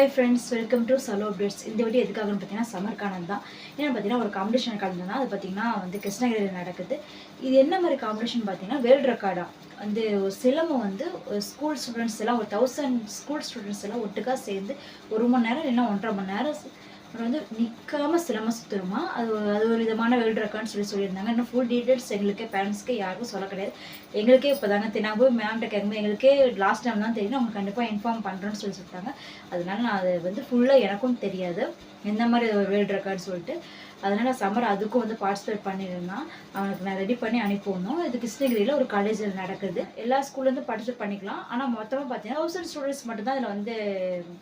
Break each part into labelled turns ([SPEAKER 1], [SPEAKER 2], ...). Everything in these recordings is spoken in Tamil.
[SPEAKER 1] Hi friends, welcome to Salo Updates. இந்த வீடியோ எதுக்காகன்னு பார்த்தீங்கன்னா சம்மர்க்கானது தான். ஏன்னு பார்த்தீங்கன்னா ஒரு காம்படிஷன் கலந்துனா அது பார்த்தீங்கன்னா கிருஷ்ணகிரியில் நடக்குது. இது என்ன மாதிரி காம்படிஷன் பார்த்தீங்கன்னா வேர்ல்ட் ரெக்கார்டா ஒரு சிலம்பம் ஸ்கூல் ஸ்டூடெண்ட்ஸ் எல்லாம் ஒரு 1000 ஸ்கூல் ஸ்டூடெண்ட்ஸ் எல்லாம் ஒட்டுக்கா சேர்ந்து 1 மணி நேரம் இல்லைன்னா 1.5 மணி நேரம் நிற்காம சிலம்பம் சுற்றுருமா. அது ஒரு விதமான வேர்ல்டு ரெக்கார்ட்னு சொல்லியிருந்தாங்க. இன்னும் ஃபுல் டீட்டெயில்ஸ் எங்களுக்கு பேரண்ட்ஸ்க்கு யாருக்கும் சொல்ல கிடையாது. எங்களுக்கே இப்போ தாங்க நான் போய் மேம்கிட்ட கேட்கும்போது எங்களுக்கே லாஸ்ட் டைம் தான் தெரியும், அவங்க கண்டிப்பாக இன்ஃபார்ம் பண்ணுறேன்னு சொல்லிட்டாங்க. அதனால நான் அது ஃபுல்லாக எனக்கும் தெரியாது எந்த மாதிரி ஒரு வேர்ல்டு ரெக்கார்டு சொல்லிட்டு. அதனால் சம்மர் அதுக்கும் பார்ட்டிசிபேட் பண்ணியிருந்தான். அவனுக்கு நான் ரெடி பண்ணி அனுப்பிடணும். இது கிருஷ்ணகிரியில் ஒரு காலேஜில் நடக்குது. எல்லா ஸ்கூல்லேருந்து பார்ட்டிசிபேட் பண்ணிக்கலாம். ஆனால் மொத்தமாக பார்த்தீங்கன்னா 1000 ஸ்டூடெண்ட்ஸ் மட்டும்தான் அதில்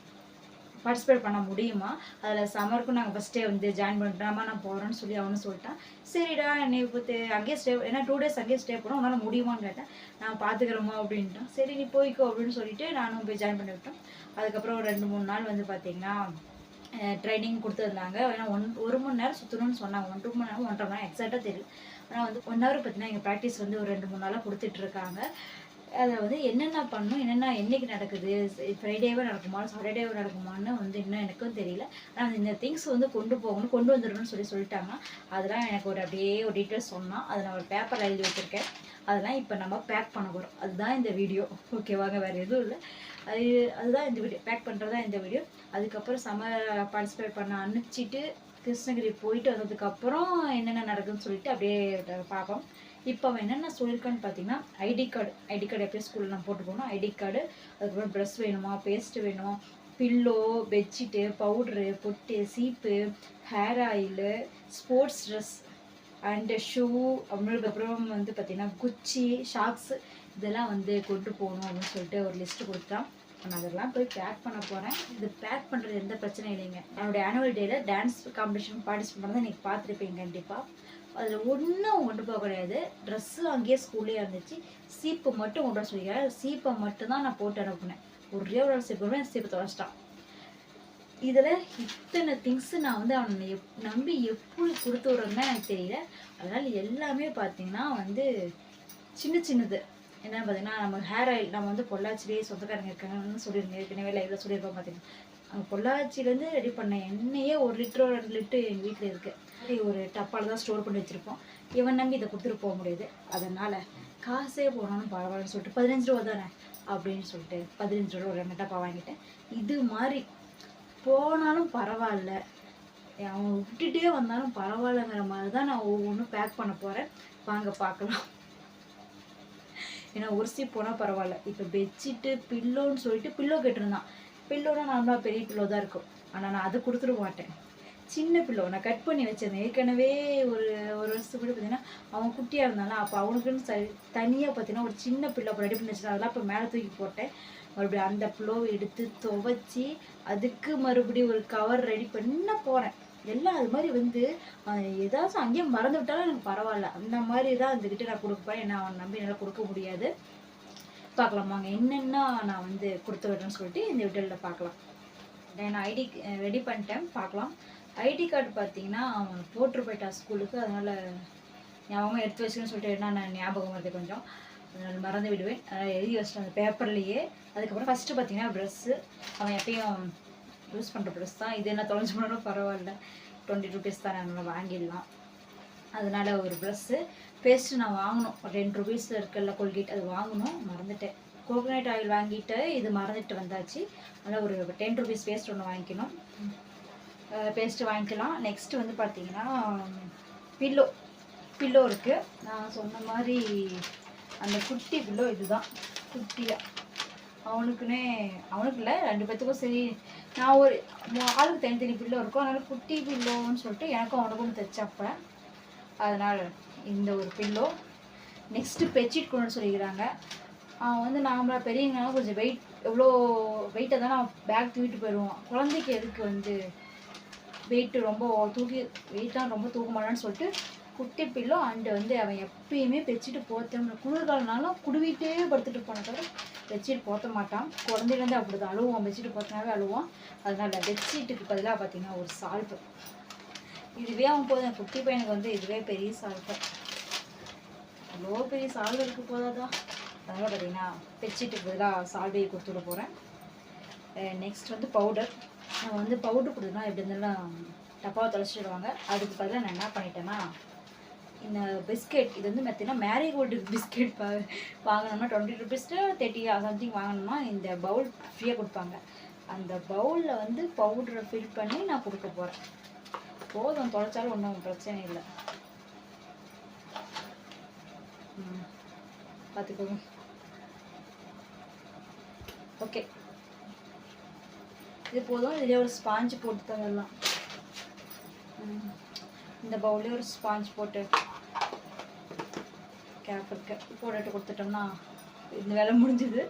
[SPEAKER 1] பார்ட்டிசிபேட் பண்ண முடியுமா. அதில் சம்மருக்கும் நாங்கள் ஃபஸ்ட்டே ஜாயின் பண்ணுறாமா நான் போகிறேன்னு சொல்லி அவனு சொல்லிட்டான். சரிடா என்னை இப்போ அங்கேயே ஸ்டே, ஏன்னா 2 days அங்கேயே ஸ்டே பண்ணோம், உன்னால் முடியுமான்னு கேட்டேன். நான் பார்த்துக்கிறோமா அப்படின்ட்டான். சரி நீ போய்க்கோ அப்படின்னு சொல்லிட்டு நானும் போய் ஜாயின் பண்ணி விட்டோம். அதுக்கப்புறம் 2-3 நாள் பார்த்திங்கன்னா ட்ரைனிங் கொடுத்துருந்தாங்க. ஏன்னா 1 மணி நேரம் சுற்றணும்னு சொன்னாங்க. 1-2 மணி நேரம் 1.5 மணி நேரம் எக்ஸாக்டாக தெரியல. ஆனால் 1 hour பார்த்தீங்கன்னா எங்கள் ப்ராக்டிஸ் ஒரு 2-3 நாளாக கொடுத்துட்ருக்காங்க. அதை என்னென்ன பண்ணணும், என்னென்ன என்றைக்கு நடக்குது, ஃப்ரைடேவே நடக்குமா சாட்டர்டேவே நடக்குமான்னு இன்னும் எனக்கும் தெரியல. ஆனால் இந்த திங்ஸ் கொண்டு போகணும், கொண்டு வந்துடணும்னு சொல்லிட்டாங்க. அதெல்லாம் எனக்கு அப்படியே ஒரு டீட்டெயில்ஸ் சொன்னால் அதை நான் ஒரு பேப்பர் எழுதி வச்சுருக்கேன். அதெல்லாம் இப்போ நம்ம பேக் பண்ண போகிறோம். அதுதான் இந்த வீடியோ. ஓகேவாங்க, வேறு எதுவும் இல்லை. அதுதான் இந்த வீடியோ, பேக் பண்ணுறது தான் இந்த வீடியோ. அதுக்கப்புறம் சம்மர் பார்ட்டிசிபேட் பண்ண அனுப்பிச்சிட்டு கிருஷ்ணகிரி போயிட்டு வந்ததுக்கப்புறம் என்னென்ன நடக்குதுன்னு சொல்லிட்டு அப்படியே பார்ப்போம். இப்போ அவன் என்னென்ன சொல்லியிருக்கான்னு பார்த்தீங்கன்னா ஐடி கார்டு எப்பயும் ஸ்கூலில் நான் போட்டு போகணும். ஐடி கார்டு, அதுக்கப்புறம் ப்ரெஷ் வேணுமா, பேஸ்ட்டு வேணுமா, பில்லோ, பெட்ஷீட்டு, பவுட்ரு, பொட்டு, சீப்பு, hair oil, sports dress and shoe, அதுக்கப்புறம் பார்த்திங்கன்னா குச்சி, ஷாக்ஸு இதெல்லாம் கொண்டு போகணும் அப்படின்னு சொல்லிட்டு ஒரு லிஸ்ட்டு கொடுத்தான். நான் அதெல்லாம் போய் பேக் பண்ண போகிறேன். இது பேக் பண்ணுறது எந்த பிரச்சனையும் இல்லைங்க. என்னுடைய ஆனுவல் டேயில் டான்ஸ் காம்படிஷன் பார்ட்டிசிபேட் பண்ணதை இன்றைக்கி பார்த்துருப்பீங்க கண்டிப்பாக. அதில் ஒன்றும் கொண்டு போக கிடையாது. ட்ரெஸ்ஸு அங்கேயே ஸ்கூல்லேயே இருந்துச்சு. சீப்பு மட்டும் கொண்டு வர சொல்லிக்கிறேன். சீப்பை மட்டும்தான் நான் போட்டு அனுப்புனேன். ஒரே ஒரு சீப்பு சீப்பை தொலைச்சிட்டான். இதில் இத்தனை திங்ஸு நான் அவனை நம்பி எப்படி கொடுத்து விட்றேன்னு எனக்கு தெரியல. அதனால் எல்லாமே பார்த்திங்கன்னா சின்னது என்னென்னு பார்த்தீங்கன்னா நம்ம ஹேர் ஆயில், நம்ம பொள்ளாச்சிலேயே சொந்தக்காரங்க இருக்காங்கன்னு சொல்லியிருந்தேன் ஏற்கனவே லைவில் சொல்லியிருப்போம். பார்த்தீங்கன்னா அங்கே பொள்ளாச்சிலேருந்து ரெடி பண்ண எண்ணெயே 1 லிட்டரோ 2 லிட்டரு எங்கள் வீட்டில் இருக்குது. ஒரு டப்பாவில் தான் ஸ்டோர் பண்ணி வச்சுருப்போம். இவன் நம்பி இதை கொடுத்துட்டு போக முடியாது. அதனால் காசே போனாலும் பரவாயில்லன்னு சொல்லிட்டு 15 ரூபா தானே அப்படின்னு சொல்லிட்டு 15 ரூபா ஒரு 2 டப்பா வாங்கிட்டேன். இது மாதிரி போனாலும் பரவாயில்ல, அவன் விட்டுட்டே வந்தாலும் பரவாயில்லங்கிற மாதிரி தான் நான் ஒவ்வொன்றும் பேக் பண்ண போகிறேன். வாங்க பார்க்கலாம். ஏன்னா ஒரு சீப் போனால் பரவாயில்ல. இப்போ பெட்ஷீட்டு, பில்லோன்னு சொல்லிட்டு பில்லோ கேட்டிருந்தான். பில்லோனா நார்மலாக பெரிய பில்லோ தான் இருக்கும். ஆனால் நான் அதை கொடுத்துட மாட்டேன். சின்ன பில்லோ நான் கட் பண்ணி வச்சிருந்தேன். ஏற்கனவே ஒரு வருஷத்துக்கு கூட பார்த்தீங்கன்னா அவன் குட்டியாக இருந்தாலும் அப்போ அவனுக்குன்னு தனியாக பார்த்தீங்கன்னா ஒரு சின்ன பில்லோ அப்போ ரெடி பண்ணி வச்சுருந்தேன். அதெல்லாம் இப்போ மேலே தூக்கி போட்டேன். மறுபடியும் அந்த பில்லோவை எடுத்து துவைச்சி அதுக்கு மறுபடியும் ஒரு கவர் ரெடி பண்ண போகிறேன். எல்லாம் அது மாதிரி ஏதாச்சும் அங்கேயே மறந்து விட்டாலும் எனக்கு பரவாயில்ல. அந்த மாதிரி தான் அதுக்கிட்ட நான் கொடுப்பேன். ஏன்னா அவன் நம்பி என்னால் கொடுக்க முடியாது. பார்க்கலாமாங்க என்னென்னா நான் கொடுத்து விடுறேன்னு சொல்லிட்டு இந்த வீடியோவில் பார்க்கலாம். நான் ஐடி ரெடி பண்ணிட்டேன், பார்க்கலாம். ஐடி கார்டு பார்த்தீங்கன்னா அவன் போட்டு போயிட்டான் ஸ்கூலுக்கு. அதனால் ஞாபகம் எடுத்து வச்சுக்கணும்னு சொல்லிட்டு நான் ஞாபகம் வருது கொஞ்சம், அதனால் மறந்து விடுவேன். அதனால் எழுதி வச்சிட்டேன் அந்த பேப்பர்லேயே. அதுக்கப்புறம் ஃபஸ்ட்டு பார்த்தீங்கன்னா ப்ரெஸ்ஸு, அவன் எப்பயும் யூஸ் பண்ணுற ப்ரெஸ் தான். இது என்ன தொலைஞ்சு போனாலும் பரவாயில்ல, 20 rupees தான், நான் வாங்கிடலாம். அதனால் ஒரு ப்ரெஸ்ஸு, பேஸ்ட்டு நான் வாங்கணும். 10 rupees இருக்கல கோல்கேட், அது வாங்கணும், மறந்துட்டேன். கோகோனட் ஆயில் வாங்கிட்டு இது மறந்துட்டு வந்தாச்சு. அதனால் ஒரு 10 rupees பேஸ்ட் ஒன்று வாங்கிக்கணும். பேஸ்ட்டு வாங்கிக்கலாம். நெக்ஸ்ட்டு பார்த்தீங்கன்னா பில்லோ இருக்குது. நான் சொன்ன மாதிரி அந்த குட்டி பில்லோ இதுதான், குட்டியாக அவனுக்கு இல்லை 2 பேத்துக்கும் சரி. நான் ஒரு ஆளுக்கு தனித்தனி பில்லோ இருக்கும். அதனால் குட்டி பில்லோன்னு சொல்லிட்டு எனக்கும் அவனுக்கும் தைச்சப்பேன். அதனால் இந்த ஒரு பில்லோ. நெக்ஸ்ட்டு பெட்ஷீட் கொண்டு சொல்லிக்கிறாங்க. அவன் நார்மலாக பெரியவங்கனால கொஞ்சம் எவ்வளோ வெயிட்டாக தான் நான் பேக் தூக்கிட்டு போயிடுவோம். குழந்தைக்கு எதுக்கு வெயிட்டு ரொம்ப வெயிட்டாக ரொம்ப தூக்க மாட்டான்னு சொல்லிட்டு குட்டி பில்லோ. அண்டு அவன் எப்பயுமே பெட்ஷீட்டு போத்த குளிர்காலனாலும் குடுவிட்டே படுத்துட்டு போன தவிர பெட்ஷீட் போற்ற மாட்டான். குழந்தையிலேருந்து அப்படி தான் அழுவான், பெட்ஷீட்டு போத்தினாவே அழுவான். அதனால் பெட்ஷீட்டுக்கு பதிலாக பார்த்திங்கன்னா ஒரு சால்பு. இதுவே அவன் போதும். குட்டி பையனுக்கு இதுவே பெரிய சால்பு. அவ்வளோ பெரிய சால்வு இருக்குது போதாதான். அதனால் பார்த்திங்கன்னா பெட்ஷீட்டுக்கு பதிலாக சால்வையை கொடுத்துட போகிறேன். நெக்ஸ்ட் வந்து பவுடர். நம்ம வந்து பவுடர் கொடுத்தோம்னா எப்படி இருந்தாலும் டப்பாவை தொலைச்சிடுவாங்க. அதுக்கு பதிலாக நான் என்ன பண்ணிட்டேன்னா, இந்த பிஸ்கெட் இது வந்து பார்த்தீங்கன்னா மேரிகோல்டு பிஸ்கெட் வாங்கினோம்னா 20 ருபீஸ் 30 சம்திங் வாங்கினோம்னா இந்த பவுல் ஃப்ரீயாக கொடுப்பாங்க. அந்த பவுலில் வந்து பவுடரை ஃபில் பண்ணி நான் கொடுக்க போகிறேன். போதும், தொலைச்சாலும் ஒன்றும் பிரச்சனை இல்லை. பார்த்துக்கோங்க. ஓகே, இது போதும். இதுலேயே ஒரு ஸ்பாஞ்சு போட்டு தந்துடலாம். இந்த பவுல்லே ஒரு ஸ்பாஞ்ச் போட்டு கேப் போட்டுட்டு கொடுத்துட்டோம்னா இந்த வேலை முடிஞ்சுது.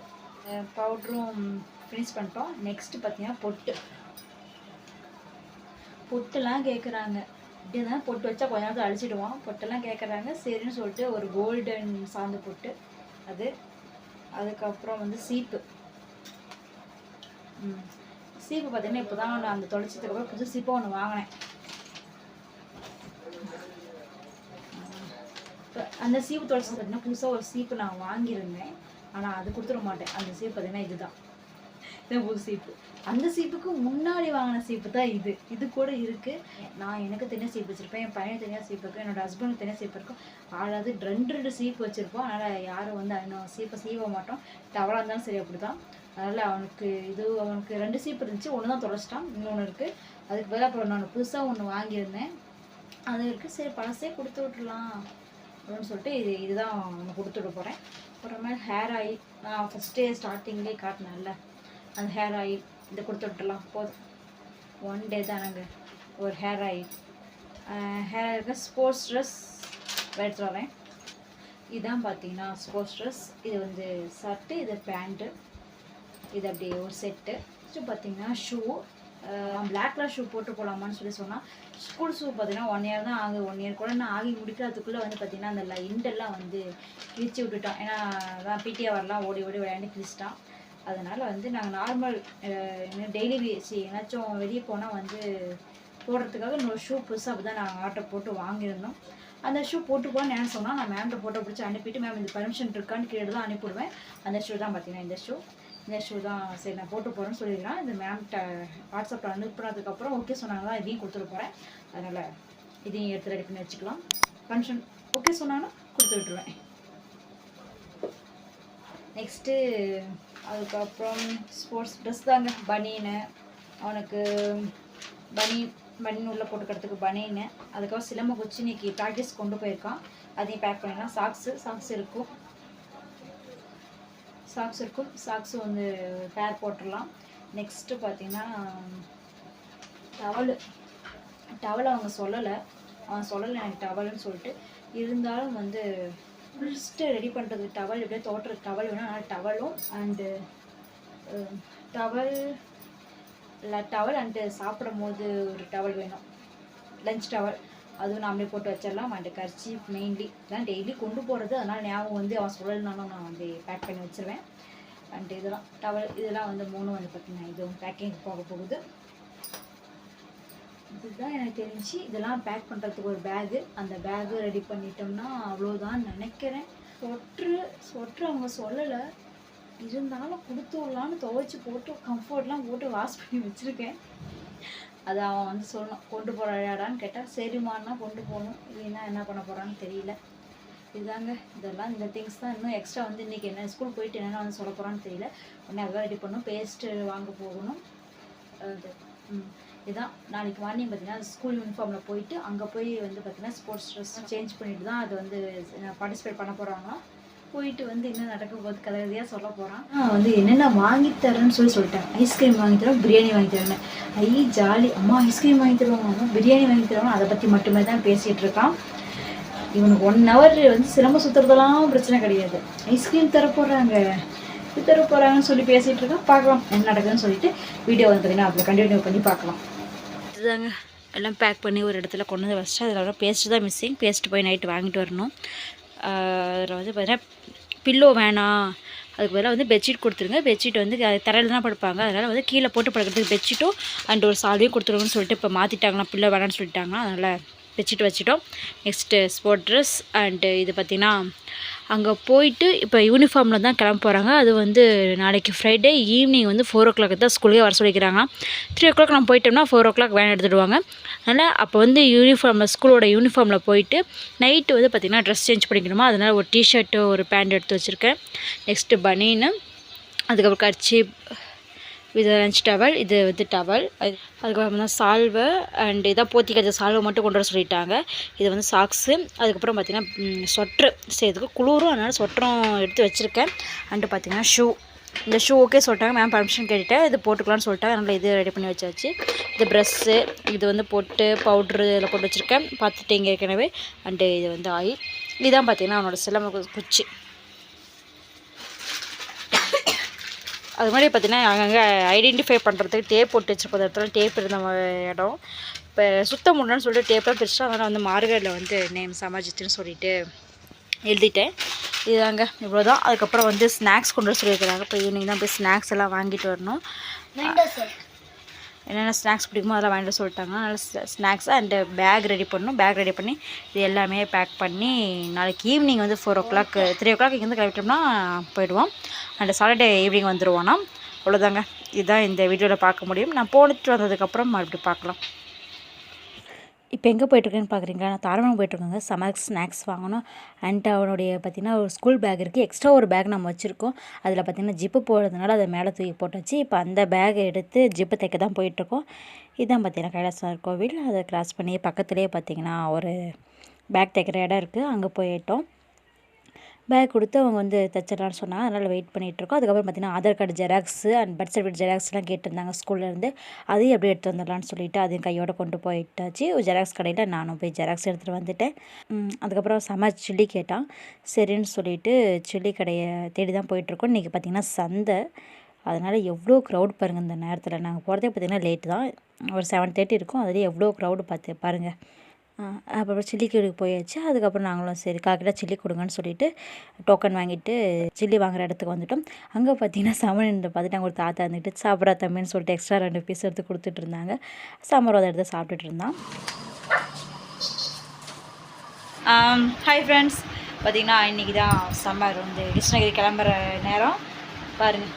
[SPEAKER 1] பவுடரும் ஃபினிஷ் பண்ணிட்டோம். நெக்ஸ்ட்டு பார்த்தீங்கன்னா பொட்டுலாம் கேட்குறாங்க. இப்படி இருந்தால் பொட்டு வச்சா கொஞ்ச நேரத்தில் அழிச்சிடுவோம். பொட்டெல்லாம் கேட்குறாங்க. சரின்னு சொல்லிட்டு ஒரு கோல்டன் சாந்து பொட்டு அதுக்கப்புறம் வந்து சீப்பு. சீப்பு பார்த்தீங்கன்னா இப்போ தான் அந்த தொலைச்சதுக்கப்புறம் புது சீப்பாக ஒன்று வாங்கினேன். அந்த சீப்பு தொலைச்சது பார்த்தீங்கன்னா புதுசாக ஒரு சீப்பு நான் வாங்கியிருந்தேன். ஆனால் அது கொடுத்துட மாட்டேன். அந்த சீப்பு பார்த்தீங்கன்னா இதுதான் புது சீப்பு. அந்த சீப்புக்கு முன்னாடி வாங்கின சீப்பு தான் இது கூட இருக்குது. நான் எனக்கு தனியாக சீப்பு வச்சுருப்பேன், என் பையன் தனியாக சீப்பு இருக்கும், என்னோடய ஹஸ்பண்டுக்கு தனியாக சீப்பு இருக்கும். அதாவது 2 சீப்பு வச்சுருப்போம். அதனால் யாரும் வந்து அவன் சீப்பை சீவ மாட்டோம். டவலாக இருந்தாலும் சரி அப்படி தான். அதனால் அவனுக்கு 2 சீப்பு இருந்துச்சு. ஒன்று தான் தொலைச்சிட்டான், இன்னொன்று இருக்குது. அதுக்கு பதிலாக அப்புறம் நான் புதுசாக ஒன்று வாங்கியிருந்தேன். அது இருக்குது. சரி பழசே கொடுத்து விட்டுலாம் அப்படின்னு சொல்லிட்டு இதுதான் ஒன்று கொடுத்து விட போகிறேன். அப்புறமே ஹேர் ஆயில் நான் ஃபஸ்ட்டே ஸ்டார்டிங்லேயே காட்டினேன்ல, அந்த ஹேர் ஆயில் இதை கொடுத்து விட்டுலாம். போதும், 1 டே தானங்க. ஒரு ஹேர் ஆயில் ஆயிலுக்கு ஸ்போர்ட்ஸ் ட்ரெஸ் எடுத்து வரேன். இதுதான் பார்த்தீங்கன்னா ஸ்போர்ட்ஸ் ட்ரெஸ். இது வந்து ஷர்ட்டு, இது பேண்ட்டு, இது அப்படியே ஒரு செட்டு. பார்த்தீங்கன்னா ஷூ, பிளாக் கலர் ஷூ போட்டு போகலாமான்னு சொன்னால் ஸ்கூல் ஷூ பார்த்தீங்கன்னா 1 இயர் தான் ஆகுது. 1 இயர் கூட நான் ஆகி முடிக்கிறதுக்குள்ளே வந்து பார்த்திங்கன்னா அந்த இண்டெல்லாம் வந்து கிழிச்சு விட்டுட்டான். ஏன்னா அதான் பிடிஏ வரலாம் ஓடி விளையாண்டு கிழிச்சிட்டான். அதனால் வந்து நாங்கள் நார்மல் டெய்லி ஏதாச்சும் வெளியே போனால் வந்து போடுறதுக்காக இன்னொரு ஷூ புதுசாக அப்படி தான் நாங்கள் ஆர்டர் போட்டு வாங்கியிருந்தோம். அந்த ஷூ போட்டு போகணும்னு என்ன சொன்னால் நான் மேம்கிட்ட போட்டோ பிடிச்சி அனுப்பிட்டு மேம் இந்த பர்மிஷன் இருக்கான்னு கேட்டு தான் அனுப்பிவிடுவேன். அந்த ஷூ தான் பார்த்தீங்கன்னா இந்த ஷூ தான். சரி நான் போட்டு போகிறேன்னு சொல்லியிருக்கேன். இந்த மேம்கிட்ட வாட்ஸ்அப்பில் அனுப்புனதுக்கப்புறம் ஓகே சொன்னாங்க தான் இதையும் கொடுத்துட்டு போகிறேன். அதனால் இதையும் எடுத்து ரெடி பண்ணி வச்சுக்கலாம். பர்மிஷன் ஓகே சொன்னாலும் கொடுத்து விட்டுருவேன். நெக்ஸ்ட்டு அதுக்கப்புறம் ஸ்போர்ட்ஸ் ட்ரெஸ் தாங்க. பனியனு, அவனுக்கு பனியன் உள்ளே போட்டுக்கிறதுக்கு பனியனு, அதுக்கப்புறம் சிலம்ப குச்சி இன்னைக்கு ப்ராக்டிஸ் கொண்டு போயிருக்கான். அதையும் பேக் பண்ணிடலாம். சாக்ஸு இருக்கும். சாக்ஸு வந்து பேர் போட்டுடலாம். நெக்ஸ்ட்டு பார்த்தீங்கன்னா டவல் அவங்க சொல்லலை எனக்கு டவல்னு சொல்லிட்டு. இருந்தாலும் வந்து ஃபஸ்ட்டு ரெடி பண்ணுறதுக்கு டவல் எப்படியே தோட்டுறது டவல் வேணும். ஆனால் டவலும் அண்டு டவல் அண்டு சாப்பிடும் போது ஒரு டவல் வேணும், லஞ்ச் டவல். அதுவும் நாமளே போட்டு வச்சிடலாம். அண்டு கர்ச்சீஃப் மெயின்லி தான் டெய்லி கொண்டு போகிறது. அதனால் ஞாபகம் வந்து அவன் சொல்லலைனாலும் நான் வந்து பேக் பண்ணி வச்சுருவேன். அண்டு இதெல்லாம் டவல், இதெல்லாம் வந்து 3 வந்து பார்த்திங்கன்னா இதுவும் பேக்கிங் போக போகுது. இதுதான் எனக்கு தெரிஞ்சு. இதெல்லாம் பேக் பண்ணுறதுக்கு ஒரு பேகு, அந்த பேகு ரெடி பண்ணிட்டோம்னா அவ்வளோதான் நினைக்கிறேன். சொட்ரு அவங்க சொல்லலை, இருந்தாலும் கொடுத்து விடலான்னு துவைச்சி போட்டு கம்ஃபர்ட்லாம் போட்டு வாஷ் பண்ணி வச்சுருக்கேன். அது அவன் வந்து சொல்லணும் கொண்டு போகிறாடான்னு கேட்டால் சரிமானா கொண்டு போகணும். இல்லைன்னா என்ன பண்ண போகிறான்னு தெரியல. இதுதாங்க, இதெல்லாம் இந்த திங்ஸ் தான். இன்னும் எக்ஸ்ட்ரா வந்து இன்றைக்கி என்ன ஸ்கூல் போயிட்டு என்னென்ன வந்து சொல்ல போகிறான்னு தெரியல. உடனே அதெல்லாம் ரெடி பண்ணணும். பேஸ்ட்டு வாங்க போகணும். இதுதான் நாளைக்கு மார்னிங் பார்த்தீங்கன்னா ஸ்கூல் யூனிஃபார்மில் போயிட்டு அங்கே போய் வந்து பார்த்திங்கன்னா ஸ்போர்ட்ஸ் ட்ரெஸ் சேஞ்ச் பண்ணிட்டு தான் அது வந்து பார்ட்டிசிபேட் பண்ண போகிறாங்க. போயிட்டு வந்து என்ன நடக்க போகுது கதையாக சொல்ல போகிறான். வந்து என்னென்ன வாங்கித்தரேன்னு சொல்லிட்டேன். ஐஸ்கிரீம் வாங்கி தரோம், பிரியாணி வாங்கி தரேன். ஜாலி. அம்மா ஐஸ்கிரீம் வாங்கி தருவாங்க, அம்மா பிரியாணி வாங்கி தருவாங்க. அதை பற்றி மட்டுமே தான் பேசிகிட்டு இருக்கான். இவனுக்கு 1 hour வந்து சிலம்ப சுற்றுறதெல்லாம் பிரச்சனை கிடையாது. ஐஸ்கிரீம் தரப்போகிறாங்கன்னு சொல்லி பேசிகிட்டு இருக்கான். பார்க்கலாம் என்ன நடக்குதுன்னு சொல்லிட்டு வீடியோ வந்து பார்த்திங்கன்னா அதில் கண்டினியூ பண்ணி பார்க்கலாம். இதுதாங்க, எல்லாம் பேக் பண்ணி ஒரு இடத்துல கொண்டு வந்து வச்சுட்டு அதில் பேஸ்ட்டு தான் மிஸ்ஸிங். பேஸ்ட்டு போய் நைட்டு வாங்கிட்டு வரணும். அதில் வந்து பார்த்தீங்கன்னா பில்லோ வேணாம், அதுக்கு பதிலாக வந்து பெட்ஷீட் கொடுத்துருங்க. பெட்ஷீட் வந்து தரையில் தான் படுப்பாங்க, அதனால் வந்து கீழே போட்டு படுக்கிறதுக்கு பெட்ஷீட்டும் அண்ட் ஒரு சால்வையும் கொடுத்துருங்கன்னு சொல்லிட்டு இப்போ மாற்றிட்டாங்களா, பில்லோ வேணான்னு சொல்லிட்டாங்களா. அதனால் வச்சுட்டோம். நெக்ஸ்ட்டு ஸ்போர்ட் ட்ரெஸ் அண்டு இது பார்த்திங்கன்னா அங்கே போயிட்டு இப்போ யூனிஃபார்மில் தான் கிளம்ப போகிறாங்க. அது வந்து நாளைக்கு ஃப்ரைடே ஈவினிங் வந்து 4 o'clock தான் ஸ்கூலுக்கே வர சொல்லிக்கிறாங்க. 3 o'clock நம்ம போயிட்டோம்னா 4 o'clock வேன் எடுத்துடுவாங்க. அதனால் அப்போ வந்து யூனிஃபார்மில் ஸ்கூலோட யூனிஃபார்மில் போயிட்டு நைட்டு வந்து பார்த்திங்கன்னா ட்ரெஸ் சேஞ்ச் பண்ணிக்கணுமா, அதனால் ஒரு டிஷர்ட்டு ஒரு பேண்ட் எடுத்து வச்சுருக்கேன். நெக்ஸ்ட்டு பனீனு, அதுக்கப்புறம் கர்ச்சீப், இது லஞ்ச் டவல், இது வந்து டவல், அதுக்கப்புறம் தான் சால்வை அண்ட் இதாக போத்திக்கிற சால்வை மட்டும் கொண்டு வர சொல்லிட்டாங்க. இது வந்து சாக்ஸு, அதுக்கப்புறம் பார்த்திங்கன்னா சொட்ரு செய்யறதுக்கு குளிரும், அதனால் சொட்டரும் எடுத்து வச்சுருக்கேன். அண்டு பார்த்திங்கன்னா ஷூ, இந்த ஷூ ஓகே சொல்லிட்டாங்க, மேம் பர்மிஷன் கேட்டுவிட்டேன், இது போட்டுக்கலான்னு சொல்லிட்டாங்க. அதனால் இது ரெடி பண்ணி வச்சாச்சு. இது ப்ரெஷ்ஷு, இது வந்து போட்டு பவுட்ரு இதில் போட்டு வச்சுருக்கேன், பார்த்துட்டீங்க ஏற்கனவே. அண்டு இது வந்து ஆயில், இதுதான் பார்த்திங்கன்னா அவனோட சிலம்பு குச்சி. அது மாதிரி பார்த்திங்கன்னா அங்கங்கே ஐடென்டிஃபை பண்ணுறதுக்கு டேப் போட்டு வச்சுருப்போம். இடத்துல டேப் இருந்த இடம் இப்போ சுத்தம் முடியலன்னு சொல்லிட்டு டேப்லாம் பிரிச்சுட்டு அதனால் வந்து மார்கரில் வந்து நேம் சமாஜித்துன்னு சொல்லிட்டு எழுதிட்டேன். இதுதாங்க இவ்வளோ தான். அதுக்கப்புறம் வந்து ஸ்நாக்ஸ் கொண்டு வர சொல்லியிருக்கிறாங்க. இப்போ ஈவினிங் தான் போய் ஸ்நாக்ஸ் எல்லாம் வாங்கிட்டு வரணும். என்னென்ன ஸ்நாக்ஸ் பிடிக்குமோ அதெல்லாம் வாங்கிட்டு சொல்லிட்டாங்க. அதனால் ஸ்நாக்ஸ் அண்டு பேக் ரெடி பண்ணணும். பேக் ரெடி பண்ணி இது எல்லாமே பேக் பண்ணி நாளைக்கு ஈவினிங் வந்து 4 o'clock 3 o'clock இங்கேருந்து கிளம்பிட்டோம்னா போயிடுவோம். அண்ட் சாட்டர்டே ஈவினிங் வந்துடுவோன்னா. அவ்வளோதாங்க, இதுதான் இந்த வீடியோவில் பார்க்க முடியும். நான் போனிட்டு வந்ததுக்கப்புறம் மறுபடியும் பார்க்கலாம். இப்போ எங்கே போய்ட்டுருக்கேன்னு பார்க்குறீங்களா? நான் தாராபுரம் போய்ட்டுருக்கேங்க. சமக் ஸ்நாக்ஸ் வாங்கணும். அண்ட் அவனுடைய பார்த்திங்கன்னா ஒரு ஸ்கூல் பேக் இருக்குது, எக்ஸ்ட்ரா ஒரு பேக் நம்ம வச்சுருக்கோம். அதில் பார்த்திங்கன்னா ஜிப்பு போடுறதுனால அதை மேலே தூக்கி போட்டாச்சு. இப்போ அந்த பேக்கை எடுத்து ஜிப்பு தைக்க தான் போயிட்டுருக்கோம். இதுதான் பார்த்திங்கன்னா கைலாசநாதர் கோவில். அதை கிராஸ் பண்ணி பக்கத்துலேயே பார்த்திங்கன்னா ஒரு பேக் தைக்கிற இடம் இருக்குது, அங்கே போயிட்டோம். பேக் கொடுத்து அவங்க வந்து தைச்சிடலான்னு சொன்னாங்க, அதனால் வெயிட் பண்ணிகிட்ருக்கோம். அதுக்கப்புறம் பார்த்திங்கன்னா Aadhaar card xerox and birth certificate ஜெராக்ஸ்லாம் கேட்டிருந்தாங்க ஸ்கூல்லேருந்து. அதையும் அப்படியே எடுத்து வந்துடலான்னு சொல்லிவிட்டு அதையும் கையோடு கொண்டு போயிட்டாச்சு. ஒரு ஜெராக்ஸ் கடையில் நானும் போய் ஜெராக்ஸ் எடுத்துகிட்டு வந்துட்டேன். அதுக்கப்புறம் சில்லி கேட்டான், சரின்னு சொல்லிவிட்டு சில்லி கடையை தேடி தான் போயிட்டுருக்கோம். இன்றைக்கி பார்த்திங்கன்னா சந்தை, அதனால் எவ்வளோ க்ரௌட் பாருங்கள். இந்த நேரத்தில் நாங்கள் போகிறதே பார்த்திங்கன்னா லேட்டு தான், ஒரு 7:30 இருக்கும். அதுலேயே எவ்வளோ க்ரௌடு பாருங்கள். அப்புறம் சில்லி கடைக்கு போயாச்சு. அதுக்கப்புறம் நாங்களும் சரி 1/4 கிலோ சில்லி கொடுங்கன்னு சொல்லிவிட்டு டோக்கன் வாங்கிட்டு சில்லி வாங்குகிற இடத்துக்கு வந்துவிட்டோம். அங்கே பார்த்திங்கன்னா சமன் பார்த்துட்டு அங்கே ஒரு தாத்தா இருந்துட்டு சாப்பிட்றா தம்பின்னு சொல்லிட்டு எக்ஸ்ட்ரா 2 பீஸ் எடுத்து கொடுத்துட்டு இருந்தாங்க. சமரோட எடுத்து சாப்பிட்டுட்டு இருந்தான். ஹாய் ஃப்ரெண்ட்ஸ், பார்த்திங்கன்னா இன்றைக்கி தான் சம்மர் வந்து கிருஷ்ணகிரி கிளம்புற நேரம். பாருங்கள்,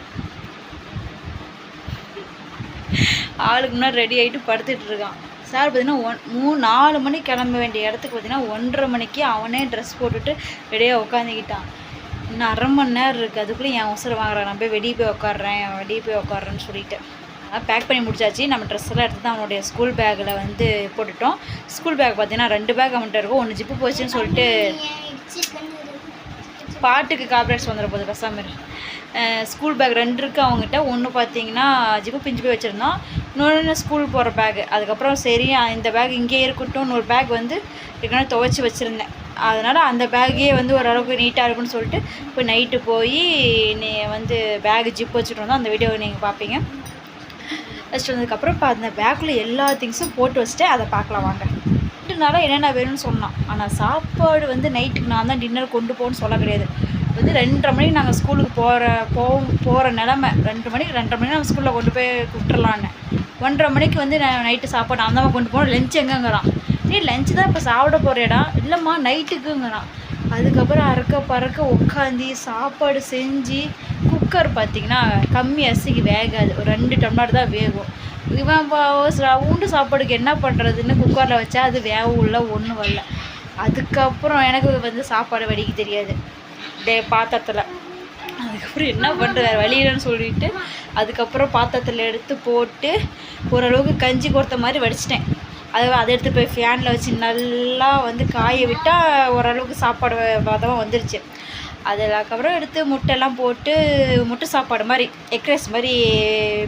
[SPEAKER 1] ஆளுக்கு முன்னாடி ரெடி ஆகிட்டு படுத்துட்ருக்கான். சார் பார்த்திங்கன்னா 4 மணிக்கு கிளம்ப வேண்டிய இடத்துக்கு பார்த்திங்கன்னா 1:30 மணிக்கு அவனே ட்ரெஸ் போட்டுட்டு ரெடியாக உட்காந்துக்கிட்டான். இன்னும் 1/2 மணி நேரம் இருக்குது, அதுக்குள்ளே என் அவசரம் வாங்குறான். நான் போய் வெளியே போய் உட்காடுறேன்னு சொல்லிட்டு பேக் பண்ணி முடிச்சாச்சு. நம்ம ட்ரெஸ் எல்லாம் எடுத்து தான் அவனுடைய ஸ்கூல் பேக்கில் வந்து போட்டுட்டோம். ஸ்கூல் பேக் பார்த்திங்கன்னா 2 பேக் அவன்கிட்ட இருக்கும். 1 ஜிப்பு போச்சுன்னு சொல்லிட்டு பாட்டுக்கு கார்பரேட்ஸ் வந்துட போகுது கசாமர். ஸ்கூல் பேக் 2 இருக்குது அவங்ககிட்ட. ஒன்று பார்த்திங்கன்னா ஜிப்பு பிஞ்சு போய் வச்சுருந்தோம், இன்னொன்று ஸ்கூல் போகிற பேக்கு. அதுக்கப்புறம் சரி இந்த பேக் இங்கேயே இருக்கட்டும், இன்னொரு பேக் வந்து ஏற்கனவே துவைச்சி வச்சுருந்தேன், அதனால் அந்த பேக்கே வந்து ஓரளவுக்கு நீட்டாக இருக்குன்னு சொல்லிட்டு இப்போ நைட்டு போய் நீ வந்து பேக்கு ஜிப் வச்சுட்டு வந்தோம். அந்த வீடியோவை நீங்கள் பார்ப்பீங்க. வச்சுட்டு வந்ததுக்கப்புறம் இப்போ அந்த பேக்கில் எல்லா திங்ஸும் போட்டு வச்சுட்டு அதை பார்க்கலாம் வாங்க. நைட்டுனால என்னென்ன வேணும்னு சொன்னான். ஆனால் சாப்பாடு வந்து நைட்டுக்கு நான் தான் டின்னர் கொண்டு போகணுன்னு சொல்ல கிடையாது. வந்து 2:30 மணிக்கு நாங்கள் ஸ்கூலுக்கு போகிற நிலமை. 2 மணிக்கு நம்ம ஸ்கூலில் கொண்டு போய் விட்டுறலான்னு. 1:30 மணிக்கு வந்து நைட்டு சாப்பாடு நான் தான் கொண்டு போகணும். லஞ்ச் எங்கேங்கிறான். நீ லஞ்சு தான் இப்போ சாப்பிட போகிறேடா. இல்லைம்மா நைட்டுக்குங்கிறான். அதுக்கப்புறம் அறக்க உட்காந்து சாப்பாடு செஞ்சு குக்கர் பார்த்திங்கன்னா கம்மி அரிசிக்கு வேகாது, ஒரு 2 டம்ளர் தான் வேகும். இவன் உண்டு சாப்பாடுக்கு என்ன பண்ணுறதுன்னு குக்கரில் வச்சா அது வேகவும் இல்லை, ஒன்றும் வரல. அதுக்கப்புறம் எனக்கு வந்து சாப்பாடு வடிக்க தெரியாது பாத்திரத்தில். அதுக்கப்புறம் என்ன பண்ணுறது, வேறு வழியிலன்னு சொல்லிவிட்டு அதுக்கப்புறம் பாத்திரத்தில் எடுத்து போட்டு ஓரளவுக்கு கஞ்சி கொடுத்த மாதிரி வடிச்சிட்டேன். அதை எடுத்து போய் ஃபேனில் வச்சு நல்லா வந்து காய விட்டால் ஓரளவுக்கு சாப்பாடு பதமாக வந்துருச்சு. அதுக்கப்புறம் எடுத்து முட்டைலாம் போட்டு முட்டை சாப்பாடு மாதிரி எக் ரைஸ் மாதிரி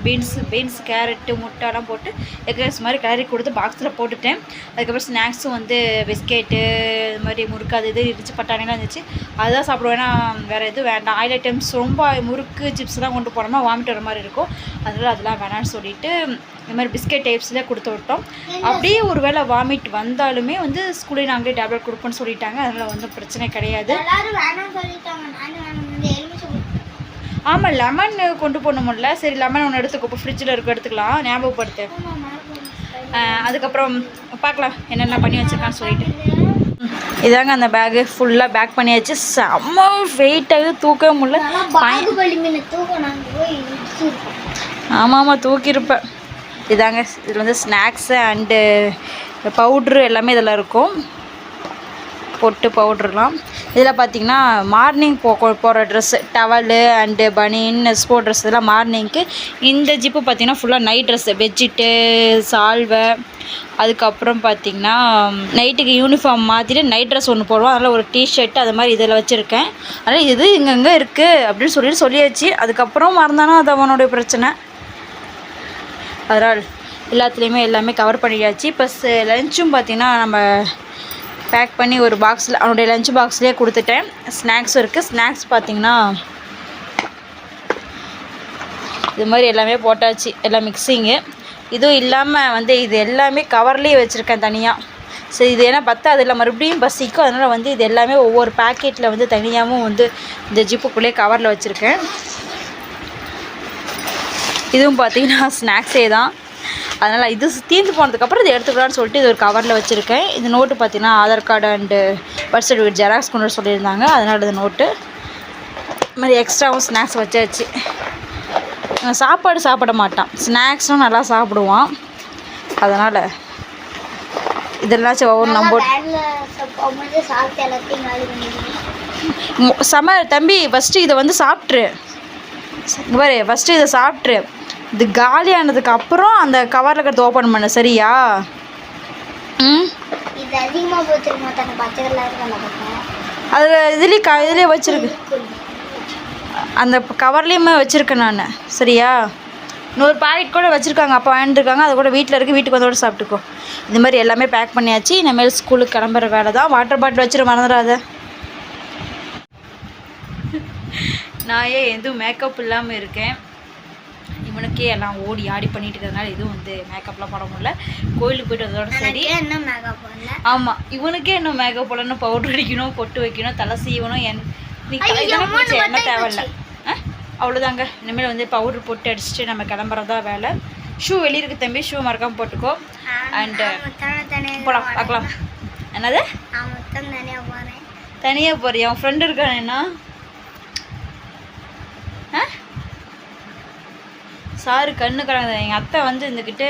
[SPEAKER 1] பீன்ஸு கேரட்டு முட்டைலாம் போட்டு எக் ரைஸ் மாதிரி கிளறி கொடுத்து பாக்ஸில் போட்டுட்டேன். அதுக்கப்புறம் ஸ்நாக்ஸும் வந்து பிஸ்கெட்டு இது மாதிரி முறுக்கு அது இது இருந்துச்சு, பட்டாணிலாம் இருந்துச்சு. அதுதான் சாப்பிடுவேன். ஏன்னா வேறு எதுவும் வேண்டாம். ஆயில் ஐட்டம்ஸ் ரொம்ப முறுக்கு சிப்ஸ்லாம் கொண்டு போனோம்னா வாமிட் வர மாதிரி இருக்கும், அதனால் அதெல்லாம் வேணான்னு சொல்லிவிட்டு இந்த மாதிரி பிஸ்கெட் டைப்ஸில் கொடுத்து விட்டோம். அப்படியே ஒரு வேளை வாமிட் வந்தாலுமே வந்து ஸ்கூலில் நாங்களே டேப்லெட் கொடுப்போன்னு சொல்லிட்டாங்க, அதனால் வந்து பிரச்சனை கிடையாது. ஆமாம், லெமன் கொண்டு போகணுமில்ல, சரி லெமன் ஒன்று எடுத்துக்கோ, இப்போ ஃப்ரிட்ஜில் இருக்க எடுத்துக்கலாம், ஞாபகப்படுத்து. அதுக்கப்புறம் பார்க்கலாம் என்னென்ன பண்ணி வச்சுருக்கான்னு சொல்லிட்டு. இதாங்க அந்த பேகு ஃபுல்லாக பேக் பண்ணியாச்சு. செம்ம வெயிட்டாக தூக்கவே முடியல. ஆமாம் தூக்கியிருப்பேன். இதாங்க இதில் வந்து ஸ்நாக்ஸு அண்டு பவுட்ரு எல்லாமே இதில் இருக்கும். பொட்டு பவுட்ருலாம் இதில் பார்த்திங்கன்னா மார்னிங் போகிற ட்ரெஸ்ஸு டவலு அண்டு பனியன் ஸ்போர்ட் ட்ரெஸ் இதெல்லாம் மார்னிங்க்கு. இந்த ஜிப்பு பார்த்திங்கன்னா ஃபுல்லாக நைட் ட்ரெஸ்ஸு பெட்ஷீட்டு சால்வை. அதுக்கப்புறம் பார்த்திங்கன்னா நைட்டுக்கு யூனிஃபார்ம் மாற்றிட்டு நைட் ட்ரெஸ் ஒன்று போடுவோம். அதனால் ஒரு டிஷர்ட்டு அது மாதிரி இதில் வச்சுருக்கேன். அதனால் இது இங்கங்கே இருக்குது அப்படின்னு சொல்லியாச்சு. அதுக்கப்புறம் மறந்தானா அது அவனுடைய பிரச்சனை. அதனால் எல்லாத்துலேயுமே எல்லாமே கவர் பண்ணியாச்சு. ப்ளஸ் லஞ்சும் பார்த்திங்கன்னா நம்ம பேக் பண்ணி ஒரு பாக்ஸில் அவனுடைய லஞ்ச் பாக்ஸ்லேயே கொடுத்துட்டேன். ஸ்நாக்ஸும் இருக்குது. ஸ்நாக்ஸ் பார்த்திங்கன்னா இது மாதிரி எல்லாமே போட்டாச்சு. எல்லாம் மிக்சிங்கு. இதுவும் இல்லாமல் வந்து இது எல்லாமே கவர்லேயே வச்சுருக்கேன் தனியாக. சரி இது ஏன்னா அதில் மறுபடியும் பசிக்கும். அதனால் வந்து இது எல்லாமே ஒவ்வொரு பேக்கெட்டில் வந்து தனியாகவும் வந்து இந்த ஜிப்புக்குள்ளேயே கவரில் வச்சுருக்கேன். இதுவும் பார்த்திங்கன்னா ஸ்நாக்ஸே தான். அதனால் இது தீர்ந்து போனதுக்கப்புறம் இதை எடுத்துக்கலான்னு சொல்லிட்டு இது ஒரு கவரில் வச்சுருக்கேன். இந்த நோட்டு பார்த்திங்கன்னா Aadhaar card and birth certificate xerox கொண்டு சொல்லியிருந்தாங்க. அதனால் இந்த நோட்டு இது மாதிரி எக்ஸ்ட்ராவும் ஸ்நாக்ஸ் வச்சாச்சு. சாப்பாடு சாப்பிட மாட்டான், ஸ்நாக்ஸும் நல்லா சாப்பிடுவான். அதனால் இதெல்லாம் ஒவ்வொரு நம்ம தம்பி ஃபஸ்ட்டு இதை வந்து சாப்பிட்ரு பாரு. ஃபஸ்ட்டு இதை சாப்பிட்ரு. இது காலியானதுக்கு அப்புறம் அந்த கவரில் இருக்கிறது ஓப்பன் பண்ண சரியா? அதில் இதுலேயே வச்சுருக்கு. அந்த கவர்லேயுமே வச்சுருக்கேன் நான் சரியா? இன்னொரு பாக்கெட் கூட வச்சுருக்காங்க, அப்போ வாங்கிட்டுருக்காங்க. அது கூட வீட்டில் இருக்குது. வீட்டுக்கு வந்தோட சாப்பிட்டுக்கோ. இது மாதிரி எல்லாமே பேக் பண்ணியாச்சு. இனிமேல் ஸ்கூலுக்கு கிளம்புற வேலை தான். வாட்டர் பாட்டில் வச்சுட்டு மறந்துடாத. நான் எதுவும் மேக்கப் இல்லாமல் இருக்கேன். இவனுக்கே எல்லாம் ஓடி ஆடி பண்ணிட்டு இருக்கிறதுனால எதுவும் வந்து மேக்கப்லாம் போட முடியல. கோயிலுக்கு போய்ட்டு வந்ததோட சரி. ஆமாம் இவனுக்கே இன்னும் மேக்கப் போடணும், பவுடர் அடிக்கணும், பொட்டு வைக்கணும், தலை சீவணும். என்ன தேவையில்லை. அவ்வளோதாங்க. இனிமேல் வந்து பவுடர் போட்டு அடிச்சுட்டு நம்ம கிளம்புறதா வேலை. ஷூ வெளியே இருக்குது தம்பி, ஷூ மறக்காமல் போட்டுக்கோ. அண்டு போகலாம் பார்க்கலாம். என்னது தனியாக போறியா? உன் ஃப்ரெண்டு இருக்கான் என்ன? சாரு கண்ணு கலங்குது. எங்கள் அத்தை வந்து இருந்துக்கிட்டு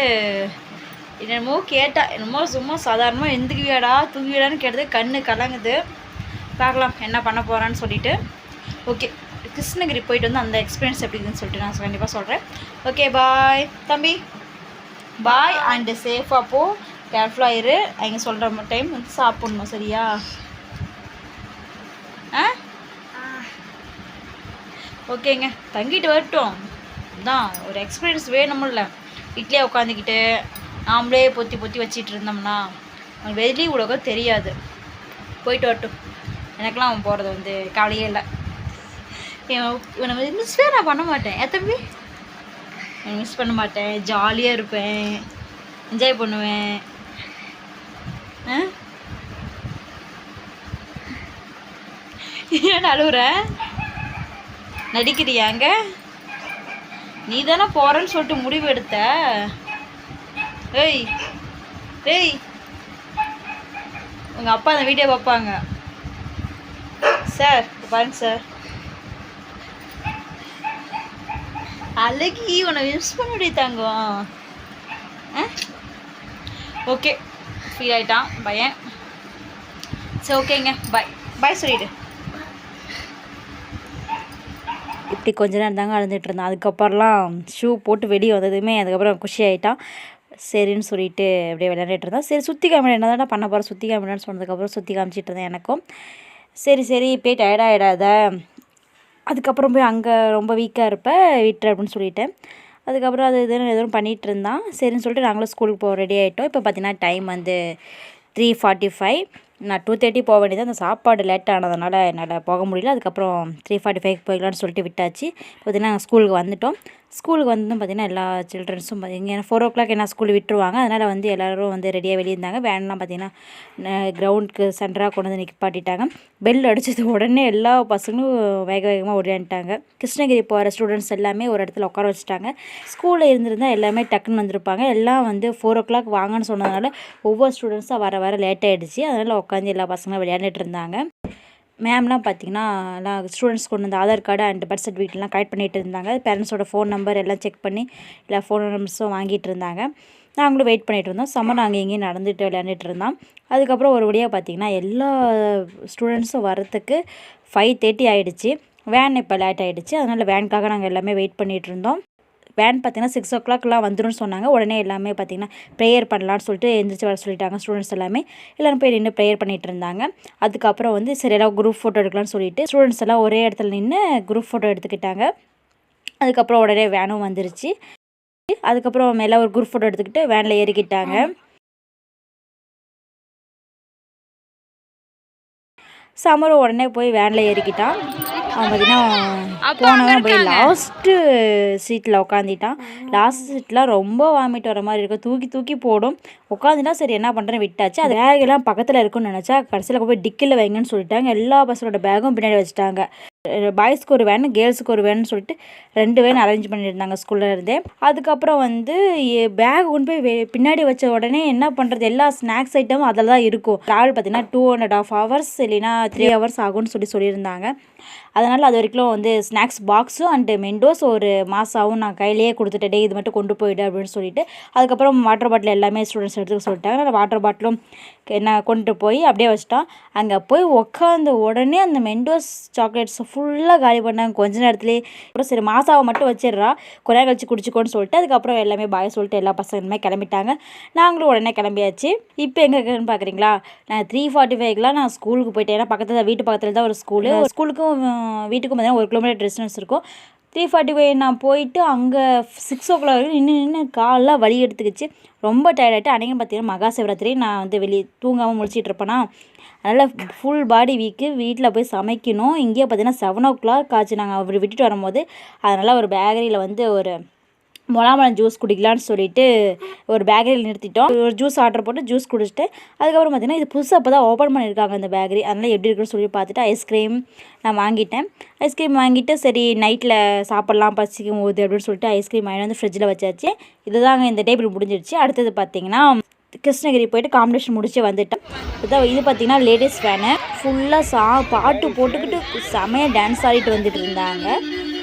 [SPEAKER 1] என்னமோ கேட்டா, என்னமோ சும்மா சாதாரணமாக எந்திக்குவியாடா தூங்கிவிடான்னு கேட்டது. கண்ணு கலங்குது. பார்க்கலாம் என்ன பண்ண போகிறான்னு சொல்லிட்டு. ஓகே கிருஷ்ணகிரி போயிட்டு வந்து அந்த எக்ஸ்பீரியன்ஸ் எப்படி இருக்குதுன்னு சொல்லிட்டு நான் கண்டிப்பாக சொல்கிறேன். ஓகே பாய் தம்பி, பாய். அண்டு சேஃபாக போ, கேர்ஃபுல்லாக இரு. அவங்க சொல்கிற டைம் வந்து சாப்பிட்ணும் சரியா? ஓகேங்க தங்கிட்டு வரட்டும். தான் ஒரு எக்ஸ்பீரியன்ஸ் வேணுமில்ல. வீட்லேயே உட்காந்துக்கிட்டு நாமளே பொத்தி வச்சிட்டு இருந்தோம்னா அவன் வெளியே உலகம் தெரியாது. போயிட்டு வரட்டும். எனக்கெலாம் அவன் போகிறது வந்து கவலையே இல்லை. இவனை வந்து மிஸ்ஸே நான் பண்ண மாட்டேன். தம்பி மிஸ் பண்ண மாட்டேன். ஜாலியாக இருப்பேன், என்ஜாய் பண்ணுவேன். ஏன் அழுகுற? நடிக்கிறியாங்க? நீ தானே போகிறேன்னு சொல்லிட்டு முடிவு எடுத்த. ஏய் ஏய் உங்கள் அப்பா அந்த வீடியோ பார்ப்பாங்க. சார் பாருங்க சார், அழகி உன்னை மிஸ் பண்ண முடியாங்க. ஓகே ஃபீல் ஆகிட்டான் பையன். சரி ஓகேங்க பாய் பாய் சொல்லிவிடு. இப்படி கொஞ்ச நேரம் தாங்க அழுந்துட்டு இருந்தான். அதுக்கப்புறம்லாம் ஷூ போட்டு வெளியே வந்ததுமே அதுக்கப்புறம் குஷி ஆகிட்டான். சரின்னு சொல்லிட்டு அப்படியே விளையாண்டுட்டு இருந்தான். சரி சுற்றி காமிட என்ன தானே பண்ண போகிறேன், சுற்றி காமிடான்னு சொன்னதுக்கப்புறம் சுற்றி காமிச்சிட்டு இருந்தேன் எனக்கும். சரி போய் டயர்டாகிடாத, அதுக்கப்புறம் போய் அங்கே ரொம்ப வீக்காக இருப்பேன் விட்டுரு அப்படின்னு சொல்லிட்டேன். அதுக்கப்புறம் அது எதுவும் பண்ணிகிட்டு இருந்தான். சரின்னு சொல்லிட்டு நாங்களும் ஸ்கூலுக்கு போக ரெடி ஆகிட்டோம். இப்போ பார்த்தீங்கன்னா டைம் வந்து 3:45. நான் 2:30 போக வேண்டியது. அந்த சாப்பாடு லேட் ஆனதுனால என்னால் போக முடியல. அதுக்கப்புறம் 3:45 போய்க்கலான்னு சொல்லிட்டு விட்டாச்சு. பார்த்தீங்கன்னா நாங்கள் ஸ்கூலுக்கு வந்துட்டோம். ஸ்கூலுக்கு வந்து பார்த்திங்கன்னா எல்லா சில்ட்ரன்ஸும் பார்த்திங்கன்னா 4 o'clock என்ன ஸ்கூல் விட்டுருவாங்க. அதனால் வந்து எல்லோரும் வந்து ரெடியாக வெளியே இருந்தாங்க. வேன்லாம் பார்த்திங்கன்னா கிரவுண்டுக்கு சென்டராக கொண்டு வந்து நிற்பாட்டிட்டாங்க. பெல் அடித்தது உடனே எல்லா பசங்களும் வேகமாக ஓடியான்ட்டாங்க. கிருஷ்ணகிரி போகிற ஸ்டூடெண்ட்ஸ் எல்லாமே ஒரு இடத்துல உட்கார வச்சுட்டாங்க. ஸ்கூலில் இருந்திருந்தால் எல்லாமே டக்குன்னு வந்திருப்பாங்க. எல்லாம் வந்து 4 o'clock வாங்கன்னு சொன்னதுனால ஒவ்வொரு ஸ்டூடெண்ட்ஸாக வர லேட் ஆகிடுச்சு. அதனால் உட்காந்து எல்லா பசங்களும் விளையாண்டுட்டு இருந்தாங்க. மேம்லாம் பார்த்திங்கன்னா எல்லாம் ஸ்டூடெண்ட்ஸ் கொண்டு வந்து ஆதார் கார்டு அண்ட் பர்த் சர்டிஃபிகேட்லாம் கலெக்ட் பண்ணிகிட்டு இருந்தாங்க. பேரண்ட்ஸோட ஃபோன் நம்பர் எல்லாம் செக் பண்ணி எல்லா ஃபோன் நம்பர்ஸும் வாங்கிட்டு இருந்தாங்க. நாங்களும் வெயிட் பண்ணிகிட்டு இருந்தோம். சம்மர் நாங்கள் எங்கேயும் நடந்துட்டு விளையாண்டுட்டு இருந்தோம். அதுக்கப்புறம் ஒரு வழியாக பார்த்திங்கன்னா எல்லா ஸ்டூடெண்ட்ஸும் வரத்துக்கு 5:30 ஆகிடுச்சு. வேன் இப்போ லேட் ஆகிடுச்சு. அதனால் வேனுக்காக நாங்கள் எல்லாமே வெயிட் பண்ணிகிட்டு இருந்தோம். வேன் பார்த்திங்கன்னா 6 o'clockலாம் வந்துடும் சொன்னாங்க. உடனே எல்லாமே பார்த்திங்கன்னா ப்ரேயர் பண்ணலான்னு சொல்லிட்டு எழுந்திரிச்சு வர சொல்லிட்டாங்க. ஸ்டூடெண்ட்ஸ் எல்லாமே எல்லோரும் போய் நின்று ப்ரேயர் பண்ணிகிட்டு இருந்தாங்க. அதுக்கப்புறம் வந்து சரி எல்லாம் குரூப் ஃபோட்டோ எடுக்கலாம்னு சொல்லிட்டு ஸ்டூடெண்ட்ஸ் எல்லாம் ஒரே இடத்துல நின்று குரூப் ஃபோட்டோ எடுத்துக்கிட்டாங்க. அதுக்கப்புறம் உடனே வேனும் வந்துருச்சு. அதுக்கப்புறம் எல்லாம் ஒரு குரூப் ஃபோட்டோ எடுத்துக்கிட்டு வேனில் ஏறிக்கிட்டாங்க. சமரும் உடனே போய் வேனில் ஏறிக்கிட்டான். அவன் பார்த்திங்கன்னா போனவன் போய் லாஸ்ட்டு சீட்டில் உட்காந்துட்டான். லாஸ்ட் சீட்டில் ரொம்ப வாமிட் வர மாதிரி இருக்கும். தூக்கி போடும். உட்காந்துட்டா சரி என்ன பண்ணுறேன்னு விட்டாச்சு. அது பேகெல்லாம் பக்கத்தில் இருக்குன்னு நினச்சா கடைசியில் போய் டிக்கில் வைங்கன்னு சொல்லிட்டாங்க. எல்லா பசங்களோட பேகும் பின்னாடி வச்சுட்டாங்க. பாய்ஸ்க்கு ஒரு வேன் கேர்ள்ஸுக்கு ஒரு வேன்னு சொல்லிட்டு 2 வேன் அரேஞ்ச் பண்ணியிருந்தாங்க ஸ்கூலில் இருந்தே. அதுக்கப்புறம் வந்து பேக் கொண்டு போய் பின்னாடி வச்ச உடனே என்ன பண்ணுறது, எல்லா ஸ்நாக்ஸ் ஐட்டமும் அதில் தான் இருக்கும். ட்ராவல் பார்த்திங்கன்னா 2.5 hours இல்லைன்னா 3 hours ஆகும்னு சொல்லியிருந்தாங்க. அதனால் அது வரைக்கும் வந்து ஸ்நாக்ஸ் பாக்ஸும் அண்டு மெண்டோஸ் ஒரு மாசாவும் நான் கையிலேயே கொடுத்துட்டேன். இது மட்டும் கொண்டு போயிடு அப்படின்னு சொல்லிட்டு அதுக்கப்புறம் வாட்டர் பாட்டில் எல்லாமே ஸ்டூடெண்ட்ஸ் எடுத்துக்க சொல்லிட்டாங்க. அதனால் வாட்டர் பாட்டிலும் என்ன கொண்டு போய் அப்படியே வச்சிட்டோம். அங்கே போய் உட்காந்த உடனே அந்த மெண்டோஸ் சாக்லேட்ஸை ஃபுல்லாக காலி பண்ணாங்க கொஞ்ச நேரத்துலேயே. அப்புறம் சரி மாசாவை மட்டும் வச்சிடுறா கொஞ்ச நேரம் கழிச்சு குடிச்சிக்கோன்னு சொல்லிட்டு அதுக்கப்புறம் எல்லாமே பாய் சொல்லிட்டு எல்லா பசங்களுமே கிளம்பிட்டாங்க. நாங்களும் உடனே கிளம்பியாச்சு. இப்போ எங்கே இருக்குன்னு பார்க்குறீங்களா, நான் 3:45 நான் ஸ்கூலுக்கு போயிட்டேன். ஏன்னா வீட்டு பக்கத்தில் தான் ஒரு ஸ்கூலுக்கும் வீட்டுக்கும் பார்த்தீங்கன்னா 1 kilometer டிஸ்டன்ஸ் இருக்கும். 3:45 நான் போயிட்டு அங்கே 6 o'clock நின்று காலெலாம் வலி எடுத்துக்கிச்சு. ரொம்ப டயர்டாகிட்டு. அன்றைக்கும் பார்த்திங்கன்னா மகா சிவராத்திரி நான் வந்து வெளியே தூங்காமல் முழிச்சிட்டு இருப்பேனா, அதனால் ஃபுல் பாடி வீக்கு. வீட்டில் போய் சமைக்கணும். இங்கேயே பார்த்திங்கன்னா 7 o'clock ஆச்சு நாங்கள் அப்படி விட்டுட்டு வரும்போது. அதனால் ஒரு பேக்கரியில் வந்து ஒரு மொளாம்பழம் ஜூஸ் குடிக்கலான்னு சொல்லிட்டு ஒரு பேக்கரியில் நிறுத்திட்டோம். ஒரு ஜூஸ் ஆர்டர் போட்டு ஜூஸ் குடிச்சிட்டு அதுக்கப்புறம் பார்த்திங்கன்னா இது புதுசாக அப்போ தான் ஓப்பன் பண்ணியிருக்காங்க இந்த பேக்கரி. அதனால் எப்படி இருக்குன்னு சொல்லி பார்த்துட்டு ஐஸ்கிரீம் நான் வாங்கிட்டேன். ஐஸ்கிரீம் வாங்கிட்டு சரி நைட்டில் சாப்பிட்லாம் பசிக்கும் போது அப்படின்னு சொல்லிட்டு ஐஸ்கிரீம் வாங்கி வந்து ஃப்ரிட்ஜில் வச்சாச்சு. இதுதாங்க இந்த டேபிள் முடிஞ்சிடுச்சு. அடுத்தது பார்த்திங்கன்னா கிருஷ்ணகிரி போயிட்டு காம்படிஷன் முடிச்சு வந்துட்டேன். இது பார்த்திங்கன்னா லேடிஸ் ஃபேனு ஃபுல்லாக பாட்டு போட்டுக்கிட்டு செமையாக டான்ஸ் ஆடிட்டு வந்துட்டு இருந்தாங்க.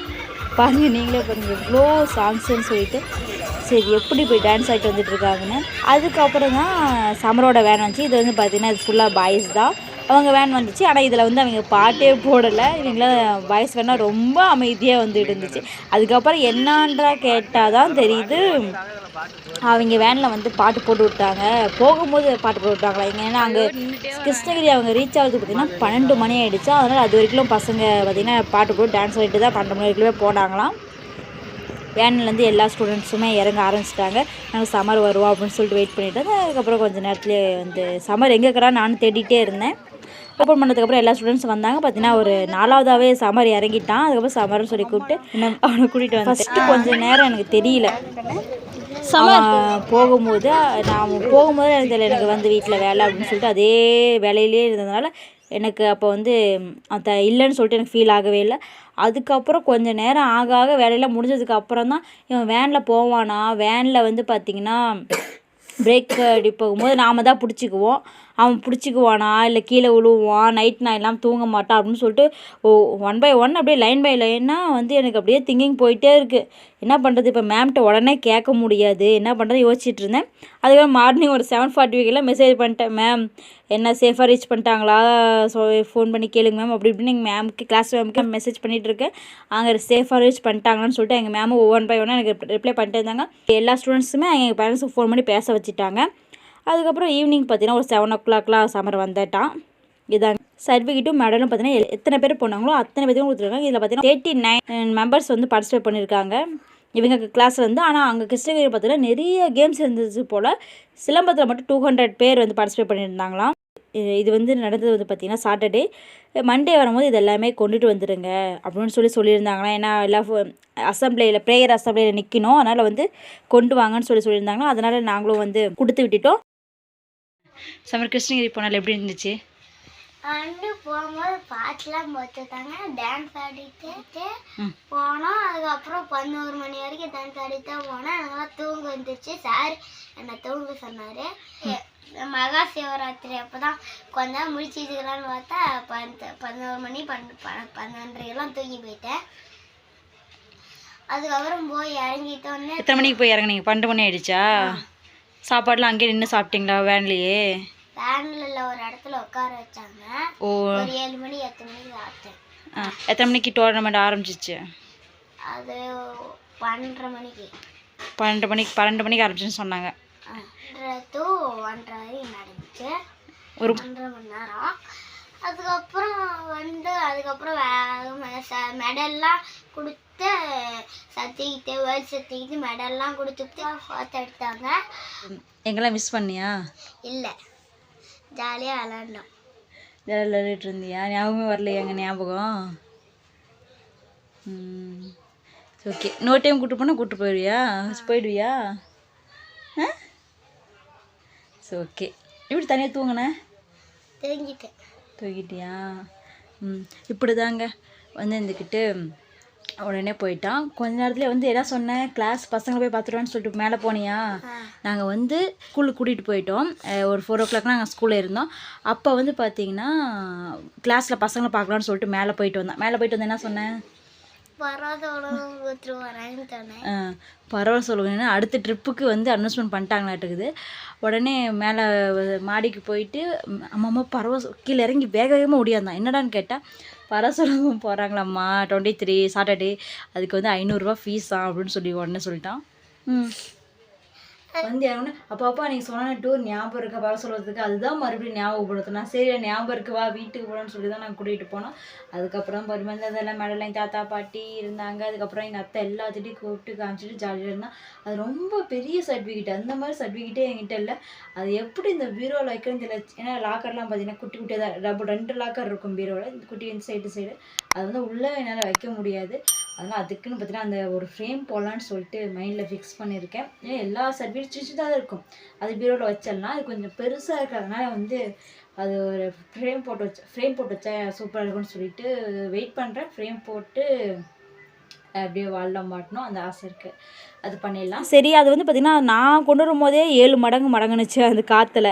[SPEAKER 1] பாருங்கள் நீங்களே பாருங்கள் எவ்வளோ சாங்ஸ்ன்னு சொல்லிட்டு சரி எப்படி போய் டான்ஸ் ஆகிட்டு வந்துட்டுருக்காங்கன்னு. அதுக்கப்புறம் தான் சமரோட வேன் வந்துச்சு. இது வந்து பார்த்திங்கன்னா இது ஃபுல்லாக பாய்ஸ் தான். அவங்க வேன் வந்துச்சு. ஆனால் இதில் வந்து அவங்க பாட்டே போடலை. இவங்களாம் பாய்ஸ் வேணால் ரொம்ப அமைதியாக வந்துட்டு இருந்துச்சு. அதுக்கப்புறம் என்னான்றா கேட்டால் தான் தெரியுது அவங்க வேனில் வந்து பாட்டு போட்டு விட்டாங்க. போகும்போது பாட்டு போட்டு விட்டாங்களா இங்கே. ஏன்னா அங்கே கிருஷ்ணகிரி அவங்க ரீச் ஆகுது பார்த்திங்கன்னா 12 மணி ஆகிடுச்சா. அதனால் அது வரைக்கும் பசங்க பார்த்திங்கன்னா பாட்டு போட்டு டான்ஸ் ஆகிட்டு தான் 12 மணி வரைக்குமே போனாங்களாம். வேன்லேருந்து எல்லா ஸ்டூடெண்ட்ஸுமே இறங்க ஆரம்பிச்சிட்டாங்க. நாங்கள் சம்மர் வருவோம் அப்படின்னு சொல்லிட்டு வெயிட் பண்ணிவிட்டு அதுக்கப்புறம் கொஞ்சம் நேரத்துலேயே வந்து சம்மர் எங்கே இருக்கிறா நானும் தேடிகிட்டே இருந்தேன். ஓப்பன் பண்ணதுக்கப்புறம் எல்லா ஸ்டூடெண்ட்ஸ் வந்தாங்க. பார்த்தீங்கன்னா ஒரு 4வதாகவே சம்மர் இறங்கிட்டான். அதுக்கப்புறம் சம்மர்னு சொல்லி கூப்பிட்டு அவனை கூட்டிகிட்டு வந்து ஃபஸ்ட்டு கொஞ்சம் நேரம் எனக்கு தெரியல. போகும்போது எனக்கு தெரியல எனக்கு வந்து வீட்டில் வேலை அப்படின்னு சொல்லிட்டு அதே வேலையிலே இருந்ததுனால எனக்கு அப்போ வந்து இல்லைன்னு சொல்லிட்டு எனக்கு ஃபீல் ஆகவே இல்லை. அதுக்கப்புறம் கொஞ்சம் நேரம் ஆக வேலையெல்லாம் முடிஞ்சதுக்கு அப்புறம் தான் இவன் வேனில் போவானா, வேனில் வந்து பார்த்திங்கன்னா பிரேக் அடி போகும்போது நாம் தான் பிடிச்சிக்குவோம். அவன் பிடிச்சிக்குவானா இல்லை கீழே விழுவான், நைட் நான் எல்லாம் தூங்க மாட்டான் அப்படின்னு சொல்லிட்டு 1 by 1 அப்படியே லைன் பை லைனாக வந்து எனக்கு அப்படியே திங்கிங் போயிட்டே இருக்குது. என்ன பண்ணுறது, இப்போ மேம்கிட்ட உடனே கேட்க முடியாது, என்ன பண்ணுறது யோசிச்சுட்டு இருந்தேன். அதுக்கப்புறம் மார்னிங் ஒரு 7:45 மெசேஜ் பண்ணிட்டேன், மேம் என்ன சேஃபாக ரீச் பண்ணிட்டாங்களா ஃபோன் பண்ணி கேளுங்க மேம் அப்படி இப்படின்னு எங்கள் மேம்க்கு கிளாஸ் மேம்க்கு மெசேஜ் பண்ணிகிட்ருக்கேன். அங்கே சேஃபாக ரீச் பண்ணிட்டாங்கன்னு சொல்லிட்டு எங்கள் மேமும் 1 by 1 எனக்கு ரிப்ளை பண்ணிட்டே இருந்தாங்க. எல்லா ஸ்டூடெண்ட்ஸுமே எங்கள் பேரண்ட்ஸுக்கு ஃபோன் பண்ணி பேச வச்சுட்டாங்க. அதுக்கப்புறம் ஈவினிங் பார்த்தீங்கன்னா ஒரு 7 o'clock சம்மர் வந்துட்டான். இதாங்க சர்டிஃபிகேட்டும் மெடலும் பார்த்தீங்கன்னா எத்தனை பேர் போனாங்களோ அத்தனை பேரும் கொடுத்துருக்காங்க. இதில் பார்த்தீங்கன்னா 89 மெம்பர்ஸ் வந்து பார்ட்டிசிபேட் பண்ணியிருக்காங்க இவங்க கிளாஸில் வந்து. ஆனால் அங்கே கிருஷ்ணகிரி பார்த்தீங்கன்னா நிறைய கேம்ஸ் இருந்துச்சு போல். சிலம்பத்தில் மட்டும் 200 பேர் வந்து பார்ட்டிசிபேட் பண்ணியிருந்தாங்களாம். இது வந்து நடந்தது வந்து பார்த்திங்கன்னா சாட்டர்டே. மண்டே வரும்போது இது எல்லாமே கொண்டுட்டு வந்துடுங்க அப்படின்னு சொல்லியிருந்தாங்களா. ஏன்னா எல்லா அசம்பிளியில் ப்ரேயர் அசம்பிளியில் நிற்கணும், அதனால் வந்து கொண்டு வாங்கன்னு சொல்லியிருந்தாங்களா. அதனால் நாங்களும் வந்து கொடுத்து விட்டுட்டோம். சம்மர் கிருஷ்ணகிரி போனால் எப்படி இருந்துச்சு?
[SPEAKER 2] போகும்போது பாட்டுலாம் போட்டுட்டாங்க, டான்ஸ் ஆடிட்டு போனோம். அதுக்கப்புறம் 11 மணி வரைக்கும் டான்ஸ் ஆடிட்டு தான் போனேன். அதெல்லாம் தூங்க வந்துருச்சு. சார் என்னை தூங்க சொன்னார். மகா சிவராத்திரி அப்போ தான் கொஞ்ச நேரம் முடிச்சுக்கலான்னு பார்த்தா 11 மணி 12:30 தூங்கி போயிட்டேன். அதுக்கப்புறம் போய் இறங்கிட்டோன்னே.
[SPEAKER 1] எத்தனை மணிக்கு போய் இறங்குனீங்க? 12 மணி ஆயிடுச்சா? சாப்பாடுலாம் அங்கேயே நின்று சாப்பிட்டீங்களா வேன்லேயே?
[SPEAKER 2] வேனில் ஒரு இடத்துல உட்கார வச்சாங்க. ஒரு 7 மணி 8 மணிக்கு சாப்பிட்டேன்.
[SPEAKER 1] எத்தனை மணிக்கு டோர்னமெண்ட் ஆரம்பிச்சிச்சு?
[SPEAKER 2] அது 12:30 மணிக்கு.
[SPEAKER 1] 12 மணிக்கு ஆரம்பிச்சுன்னு சொன்னாங்க.
[SPEAKER 2] 1:30 to 1:30 வரைக்கும் நடந்துச்சு,
[SPEAKER 1] ஒரு
[SPEAKER 2] 1.5 மணி நேரம். அதுக்கப்புறம் மெடல்லாம் கொடுத்து சத்திக்கிட்டு வேர்ல்ட் சத்திக்கிட்டு மெடல்லாம் கொடுத்துட்டு ஃபோட்டோ எடுத்தாங்க.
[SPEAKER 1] எங்கெல்லாம் மிஸ் பண்ணியா?
[SPEAKER 2] இல்லை, ஜாலியாக விளாண்டோம்.
[SPEAKER 1] விளையாடிட்டு இருந்தியா? ஞாபகமே வரலையா எங்கள் ஞாபகம்? ஓகே. இன்னொரு டைம் கூப்பிட்டு போயிடுவியா? ஓகே. எப்படி தனியாக தூங்கினேன்? தூங்கிட்டியா? இப்படி தாங்க வந்து இருந்துக்கிட்டு உடனே போயிட்டான். கொஞ்ச நேரத்துலேயே வந்து என்ன சொன்னேன், கிளாஸ் பசங்களை போய் பார்த்துருவான்னு சொல்லிட்டு மேலே போனியா? நாங்கள் வந்து ஸ்கூலுக்கு கூட்டிகிட்டு போயிட்டோம். ஒரு 4 o'clock நாங்கள் ஸ்கூலில் இருந்தோம். அப்போ வந்து பார்த்தீங்கன்னா கிளாஸில் பசங்களை பார்க்கலான்னு சொல்லிட்டு மேலே போயிட்டு வந்தேன். என்ன சொன்னேன்? பரவாயில்ல சொல்லுங்க. அடுத்த ட்ரிப்புக்கு வந்து அனௌன்ஸ்மெண்ட் பண்ணிட்டாங்களாட்டுக்குது. உடனே மேலே மாடிக்கு போயிட்டு அம்மா பரவாயில்ல கீழே இறங்கி வேகமாக ஓடியாந்தான். என்னடான்னு கேட்டால் பரவாயில்ல போகிறாங்களாம்மா 23 சாட்டர்டே, அதுக்கு வந்து 500 ஃபீஸா அப்படின்னு உடனே சொல்லிட்டான். வந்து இறங்கணும். அப்பா நீங்கள் சொன்ன டூர் ஞாபகம் இருக்கா வர சொல்கிறதுக்கு? அதுதான் மறுபடியும் ஞாபகப்படுத்தினா. சரி ஞாபகம் இருக்கு வா வீட்டுக்கு போகணுன்னு சொல்லி தான் நாங்கள் கூட்டிகிட்டு போனோம். அதுக்கப்புறம் பரிமாறி அதெல்லாம் மேடலாம் தாத்தா பாட்டி இருந்தாங்க. அதுக்கப்புறம் எங்கள் அத்தை எல்லாத்துட்டையும் கூப்பிட்டு காமிச்சிட்டு ஜாலியாக இருந்தால். அது ரொம்ப பெரிய சர்டிஃபிகேட். அந்த மாதிரி சர்டிஃபிகேட்டே என்கிட்ட இல்லை. அது எப்படி இந்த பீரோவில் வைக்கணும்னு தெரியல. ஏன்னா லாக்கர்லாம் பார்த்தீங்கன்னா குட்டி குட்டியாக தான் 2 லாக்கர் இருக்கும் பீரோவில். இந்த குட்டி இந்த சைடு அது வந்து உள்ளே என்னால் வைக்க முடியாது. அதனால் அதுக்குன்னு பார்த்தீங்கன்னா அந்த ஒரு ஃப்ரேம் போடலான்னு சொல்லிட்டு மைண்டில் ஃபிக்ஸ் பண்ணியிருக்கேன். ஏன்னா எல்லா சர்டிஃபிகேட் சின்னதாக இருக்கும், அது பீரோவில் வச்சிடலாம். அது கொஞ்சம் பெருசாக இருக்கிறதுனால வந்து அது ஒரு ஃப்ரேம் போட்டு வச்சா சூப்பராக இருக்கும்னு சொல்லிட்டு வெயிட் பண்ணுறேன். ஃப்ரேம் போட்டு அப்படியே வால்ல மாட்டணும், அந்த ஆசை இருக்குது. அது பண்ணிடலாம். சரி, அது வந்து பார்த்திங்கன்னா நான் கொண்டு வரும்போதே 7 மடங்குனுச்சு அந்த காற்றுல.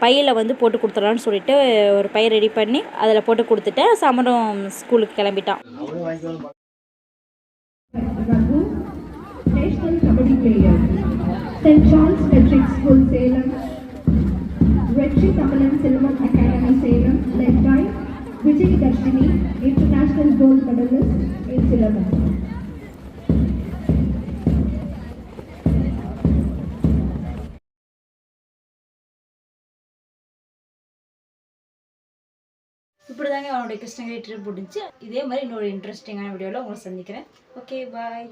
[SPEAKER 1] பையில் வந்து போட்டு கொடுத்துடலான்னு சொல்லிட்டு ஒரு பை ரெடி பண்ணி அதில் போட்டு கொடுத்துட்டேன். சமரம் ஸ்கூலுக்கு கிளம்பிட்டான்.
[SPEAKER 3] National Kabaddi player, St. John's Metric School, Salem, Vechi Tamalan Silvam Academy, Salem, led by Vijay Darshini, international gold medalist in Silvam.
[SPEAKER 1] இப்படி தாங்க அவனுடைய கிருஷ்ணகிரி ட்ரிப் முடிஞ்சு. இதே மாதிரி இன்னொரு இன்ட்ரெஸ்டிங்கான வீடியோவில் உங்களை சந்திக்கிறேன். ஓகே, பாய்.